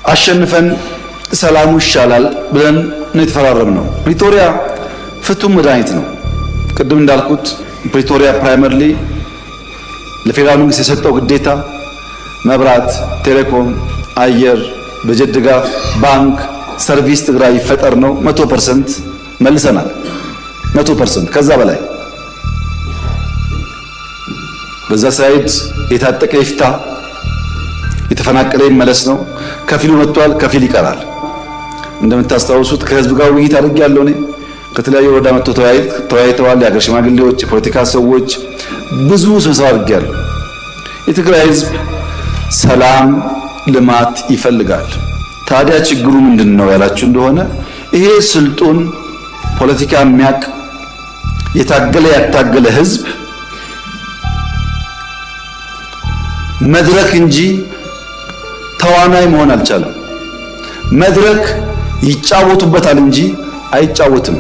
አሸንፈን ሰላሙ ይሻላል ብለን ነው የተፈራረምነው። ፕሪቶሪያ ፍቱን መድኃኒት ነው። ቅድም እንዳልኩት ፕሪቶሪያ ፕራይመሪሊ ለፌዴራል መንግስት የሰጠው ግዴታ መብራት፣ ቴሌኮም፣ አየር፣ በጀት ድጋፍ፣ ባንክ፣ ሰርቪስ ትግራይ ይፈጠር ነው። 100% መልሰናል። 100% ከዛ በላይ በዛ ሳይድ የታጠቀ ይፍታ፣ የተፈናቀለ ይመለስ ነው። ከፊሉ መጥቷል፣ ከፊል ይቀራል። እንደምታስታውሱት ከህዝብ ጋር ውይይት አድርጌያለሁ። እኔ ከተለያዩ ወረዳ መጥቶ ተወያይተዋል። የሀገር ሽማግሌዎች፣ የፖለቲካ ሰዎች ብዙ ስብሰባ አድርጌያለሁ። የትግራይ ህዝብ ሰላም፣ ልማት ይፈልጋል። ታዲያ ችግሩ ምንድነው ያላችሁ እንደሆነ ይሄ ስልጡን ፖለቲካ የሚያቅ የታገለ ያታገለ ህዝብ መድረክ እንጂ ተዋናይ መሆን አልቻለም። መድረክ ይጫወቱበታል እንጂ አይጫወትም።